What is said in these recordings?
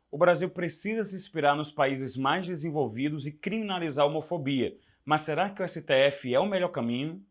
O Brasil precisa se inspirar nos países mais desenvolvidos e criminalizar a homofobia. Mas será que o STF é o melhor caminho?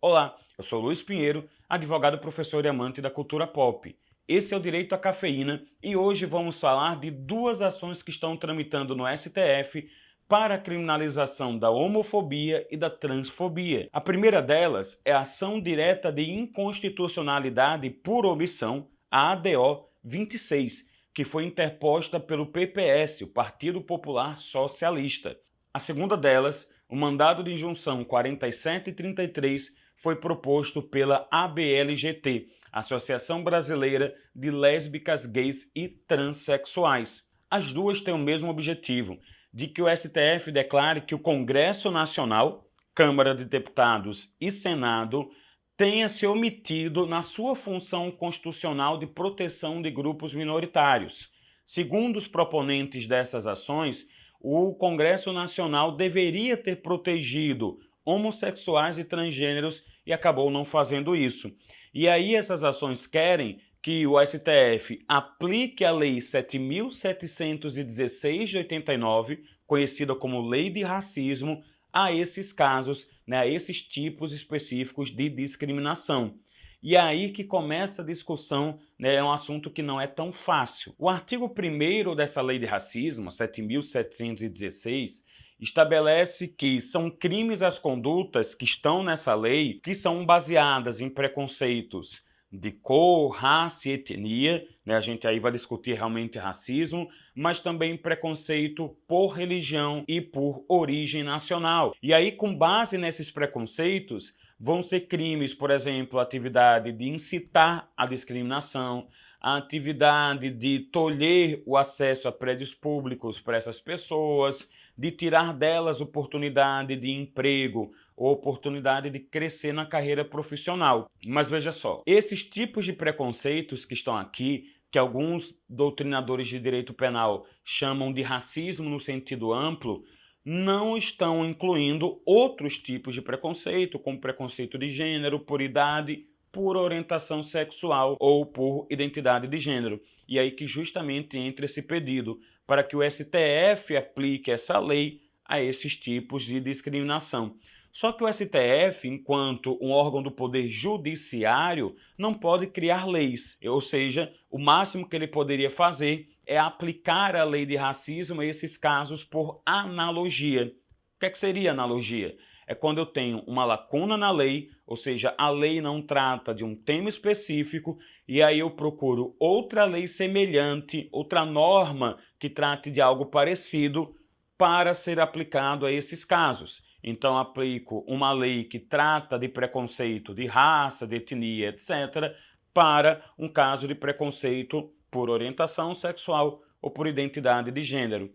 Olá, eu sou Luiz Pinheiro, advogado, professor e amante da cultura pop. Esse é o Direito à Cafeína e hoje vamos falar de duas ações que estão tramitando no STF para a criminalização da homofobia e da transfobia. A primeira delas é a Ação Direta de Inconstitucionalidade por Omissão, a ADO 26, que foi interposta pelo PPS, o Partido Popular Socialista. A segunda delas, o mandado de injunção 4733, foi proposto pela ABLGT, Associação Brasileira de Lésbicas, Gays e Transsexuais. As duas têm o mesmo objetivo, de que o STF declare que o Congresso Nacional, Câmara de Deputados e Senado tenha se omitido na sua função constitucional de proteção de grupos minoritários. Segundo os proponentes dessas ações, o Congresso Nacional deveria ter protegido homossexuais e transgêneros e acabou não fazendo isso. E aí essas ações querem que o STF aplique a Lei 7.716 de 89, conhecida como Lei de Racismo, a esses casos, a esses tipos específicos de discriminação. E é aí que começa a discussão, é um assunto que não é tão fácil. O artigo 1º dessa Lei de Racismo, 7.716, estabelece que são crimes as condutas que estão nessa lei que são baseadas em preconceitos de cor, raça e etnia, a gente aí vai discutir realmente racismo, mas também preconceito por religião e por origem nacional. E aí, com base nesses preconceitos, vão ser crimes, por exemplo, a atividade de incitar a discriminação, a atividade de tolher o acesso a prédios públicos para essas pessoas, de tirar delas oportunidade de emprego ou oportunidade de crescer na carreira profissional. Mas veja só, esses tipos de preconceitos que estão aqui, que alguns doutrinadores de direito penal chamam de racismo no sentido amplo, não estão incluindo outros tipos de preconceito, como preconceito de gênero, por idade, por orientação sexual ou por identidade de gênero. E aí que justamente entra esse pedido para que o STF aplique essa lei a esses tipos de discriminação. Só que o STF, enquanto um órgão do poder judiciário, não pode criar leis, ou seja, o máximo que ele poderia fazer é aplicar a lei de racismo a esses casos por analogia. O que seria analogia? É quando eu tenho uma lacuna na lei, ou seja, a lei não trata de um tema específico, e aí eu procuro outra lei semelhante, outra norma que trate de algo parecido para ser aplicado a esses casos. Então, aplico uma lei que trata de preconceito de raça, de etnia, etc., para um caso de preconceito por orientação sexual ou por identidade de gênero.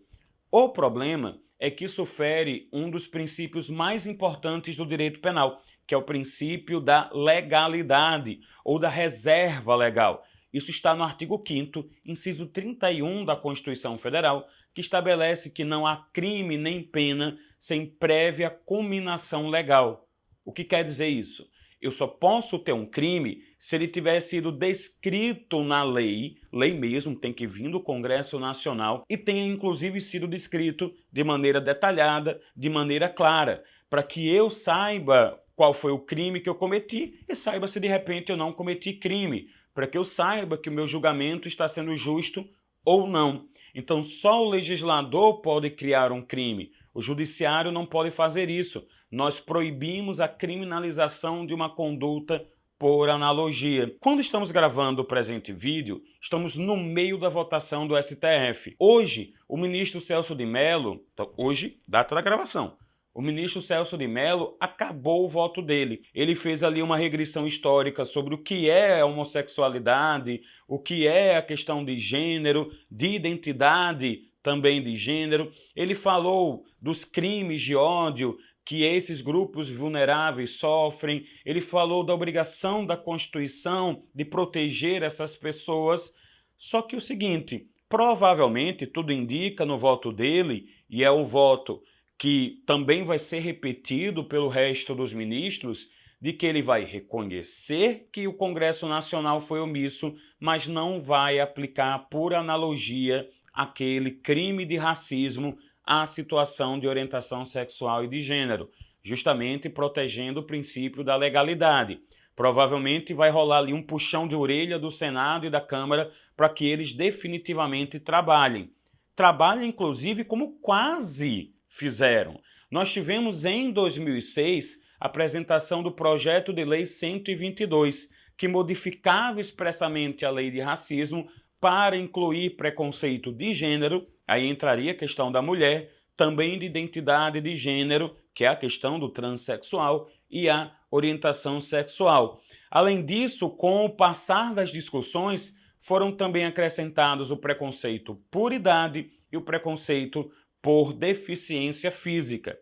O problema é que isso fere um dos princípios mais importantes do direito penal, que é o princípio da legalidade ou da reserva legal. Isso está no artigo 5º, inciso 31 da Constituição Federal, que estabelece que não há crime nem pena sem prévia cominação legal. O que quer dizer isso? Eu só posso ter um crime se ele tiver sido descrito na lei mesmo, tem que vir do Congresso Nacional, e tenha inclusive sido descrito de maneira detalhada, de maneira clara, para que eu saiba qual foi o crime que eu cometi e saiba se de repente eu não cometi crime, para que eu saiba que o meu julgamento está sendo justo ou não. Então só o legislador pode criar um crime, o judiciário não pode fazer isso. Nós proibimos a criminalização de uma conduta por analogia. Quando estamos gravando o presente vídeo, estamos no meio da votação do STF. Hoje, o ministro Celso de Mello, hoje, data da gravação, o ministro Celso de Mello acabou o voto dele. Ele fez ali uma regressão histórica sobre o que é a homossexualidade, o que é a questão de gênero, de identidade também de gênero. Ele falou dos crimes de ódio que esses grupos vulneráveis sofrem. Ele falou da obrigação da Constituição de proteger essas pessoas. Só que o seguinte, provavelmente, tudo indica no voto dele, e é o voto que também vai ser repetido pelo resto dos ministros, de que ele vai reconhecer que o Congresso Nacional foi omisso, mas não vai aplicar por analogia aquele crime de racismo à situação de orientação sexual e de gênero, justamente protegendo o princípio da legalidade. Provavelmente vai rolar ali um puxão de orelha do Senado e da Câmara para que eles definitivamente trabalhem. Trabalhem, inclusive, como quase fizeram. Nós tivemos em 2006 a apresentação do projeto de lei 122, que modificava expressamente a lei de racismo para incluir preconceito de gênero, aí entraria a questão da mulher, também de identidade de gênero, que é a questão do transexual, e a orientação sexual. Além disso, com o passar das discussões, foram também acrescentados o preconceito por idade e o preconceito por deficiência física.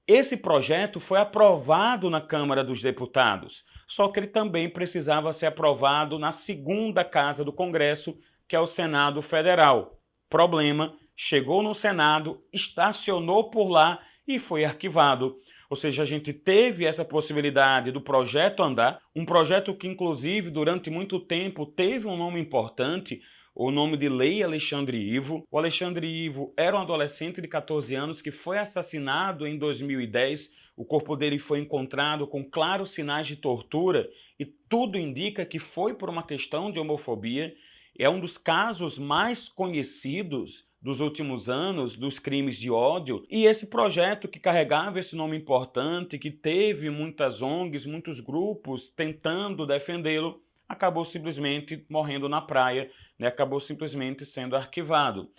Esse projeto foi aprovado na Câmara dos Deputados, só que ele também precisava ser aprovado na segunda casa do Congresso, que é o Senado Federal. Problema, chegou no Senado, estacionou por lá e foi arquivado. Ou seja, a gente teve essa possibilidade do projeto andar, um projeto que, inclusive, durante muito tempo teve um nome importante, o nome de Lei Alexandre Ivo. O Alexandre Ivo era um adolescente de 14 anos que foi assassinado em 2010. O corpo dele foi encontrado com claros sinais de tortura e tudo indica que foi por uma questão de homofobia. É um dos casos mais conhecidos dos últimos anos, dos crimes de ódio, e esse projeto que carregava esse nome importante, que teve muitas ONGs, muitos grupos tentando defendê-lo, acabou simplesmente morrendo na praia, né? Acabou simplesmente sendo arquivado.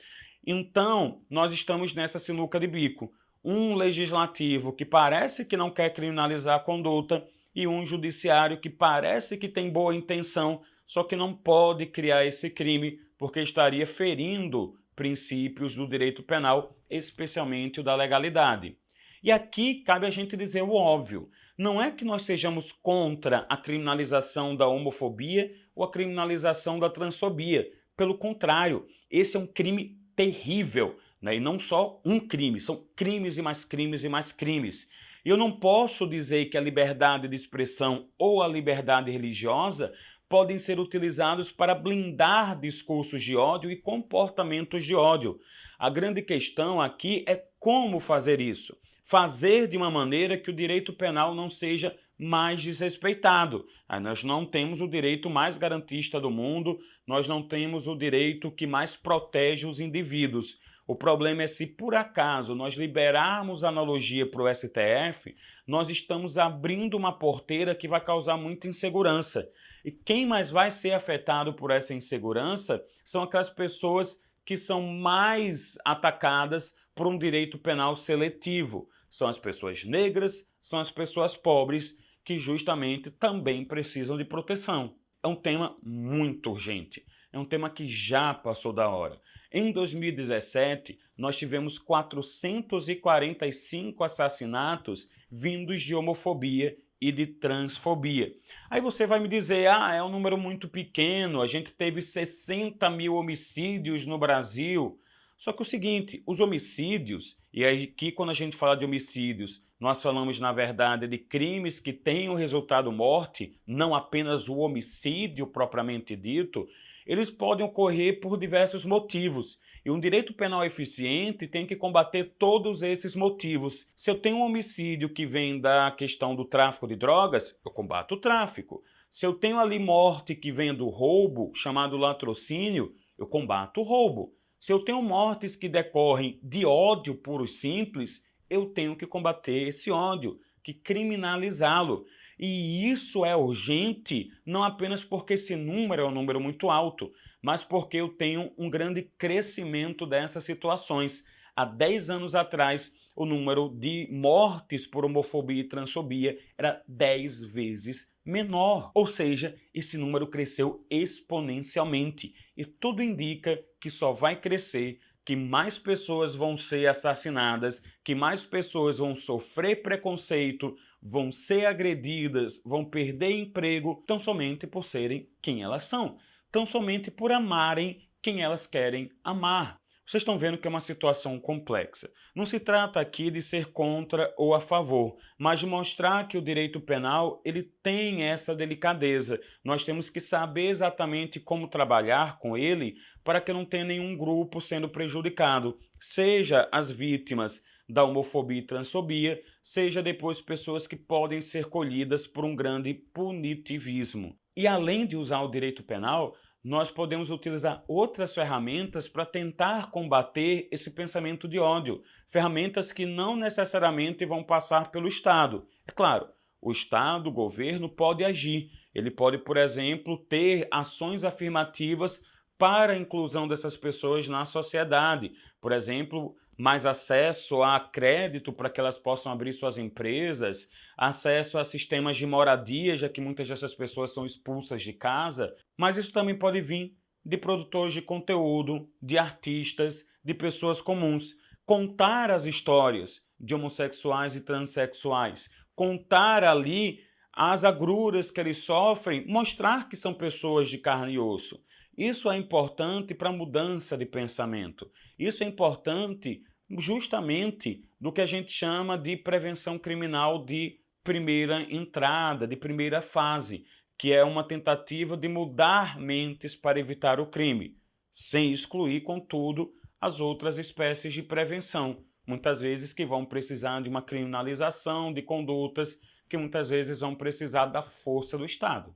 Então, nós estamos nessa sinuca de bico. Um legislativo que parece que não quer criminalizar a conduta e um judiciário que parece que tem boa intenção, só que não pode criar esse crime porque estaria ferindo princípios do direito penal, especialmente o da legalidade. E aqui cabe a gente dizer o óbvio. Não é que nós sejamos contra a criminalização da homofobia ou a criminalização da transfobia. Pelo contrário, esse é um crime terrível, né? E não só um crime, são crimes e mais crimes e mais crimes. Eu não posso dizer que a liberdade de expressão ou a liberdade religiosa podem ser utilizados para blindar discursos de ódio e comportamentos de ódio. A grande questão aqui é como fazer isso. Fazer de uma maneira que o direito penal não seja mais desrespeitado. Nós não temos o direito mais garantista do mundo, nós não temos o direito que mais protege os indivíduos. O problema é se, por acaso, nós liberarmos a analogia para o STF, nós estamos abrindo uma porteira que vai causar muita insegurança. E quem mais vai ser afetado por essa insegurança são aquelas pessoas que são mais atacadas por um direito penal seletivo. São as pessoas negras, são as pessoas pobres, que justamente também precisam de proteção. É um tema muito urgente, é um tema que já passou da hora. Em 2017, nós tivemos 445 assassinatos vindos de homofobia e de transfobia. Aí você vai me dizer, é um número muito pequeno, a gente teve 60 mil homicídios no Brasil. Só que o seguinte, os homicídios, e aqui quando a gente fala de homicídios, nós falamos na verdade de crimes que têm o resultado morte, não apenas o homicídio propriamente dito, eles podem ocorrer por diversos motivos. E um direito penal eficiente tem que combater todos esses motivos. Se eu tenho um homicídio que vem da questão do tráfico de drogas, eu combato o tráfico. Se eu tenho ali morte que vem do roubo, chamado latrocínio, eu combato o roubo. Se eu tenho mortes que decorrem de ódio puro e simples, eu tenho que combater esse ódio, que criminalizá-lo. E isso é urgente não apenas porque esse número é um número muito alto, mas porque eu tenho um grande crescimento dessas situações. Há 10 anos atrás, o número de mortes por homofobia e transfobia era 10 vezes menor. Ou seja, esse número cresceu exponencialmente. E tudo indica que só vai crescer, que mais pessoas vão ser assassinadas, que mais pessoas vão sofrer preconceito, vão ser agredidas, vão perder emprego, tão somente por serem quem elas são, tão somente por amarem quem elas querem amar. Vocês estão vendo que é uma situação complexa. Não se trata aqui de ser contra ou a favor, mas de mostrar que o direito penal ele tem essa delicadeza. Nós temos que saber exatamente como trabalhar com ele para que não tenha nenhum grupo sendo prejudicado, seja as vítimas da homofobia e transfobia, seja depois pessoas que podem ser colhidas por um grande punitivismo. E além de usar o direito penal, nós podemos utilizar outras ferramentas para tentar combater esse pensamento de ódio. Ferramentas que não necessariamente vão passar pelo Estado. É claro, o Estado, o governo, pode agir. Ele pode, por exemplo, ter ações afirmativas para a inclusão dessas pessoas na sociedade. Por exemplo, mais acesso a crédito para que elas possam abrir suas empresas, acesso a sistemas de moradia, já que muitas dessas pessoas são expulsas de casa, mas isso também pode vir de produtores de conteúdo, de artistas, de pessoas comuns. Contar as histórias de homossexuais e transexuais, contar ali as agruras que eles sofrem, mostrar que são pessoas de carne e osso. Isso é importante para a mudança de pensamento. Isso é importante justamente do que a gente chama de prevenção criminal de primeira entrada, de primeira fase, que é uma tentativa de mudar mentes para evitar o crime, sem excluir, contudo, as outras espécies de prevenção, muitas vezes que vão precisar de uma criminalização de condutas que muitas vezes vão precisar da força do Estado.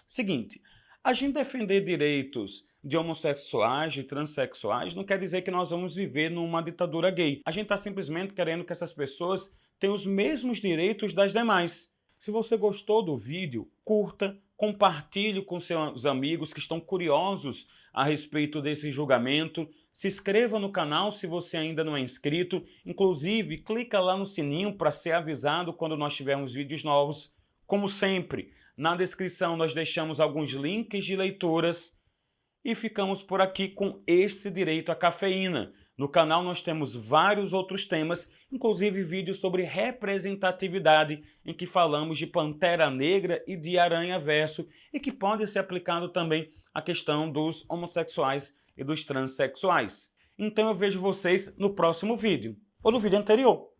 Seguinte, a gente defender direitos de homossexuais, de transexuais, não quer dizer que nós vamos viver numa ditadura gay. A gente está simplesmente querendo que essas pessoas tenham os mesmos direitos das demais. Se você gostou do vídeo, curta, compartilhe com seus amigos que estão curiosos a respeito desse julgamento. Se inscreva no canal se você ainda não é inscrito. Inclusive, clica lá no sininho para ser avisado quando nós tivermos vídeos novos. Como sempre, na descrição nós deixamos alguns links de leituras e ficamos por aqui com esse direito à cafeína. No canal nós temos vários outros temas, inclusive vídeos sobre representatividade, em que falamos de Pantera Negra e de Aranha Verso, e que pode ser aplicado também à questão dos homossexuais e dos transexuais. Então eu vejo vocês no próximo vídeo, ou no vídeo anterior.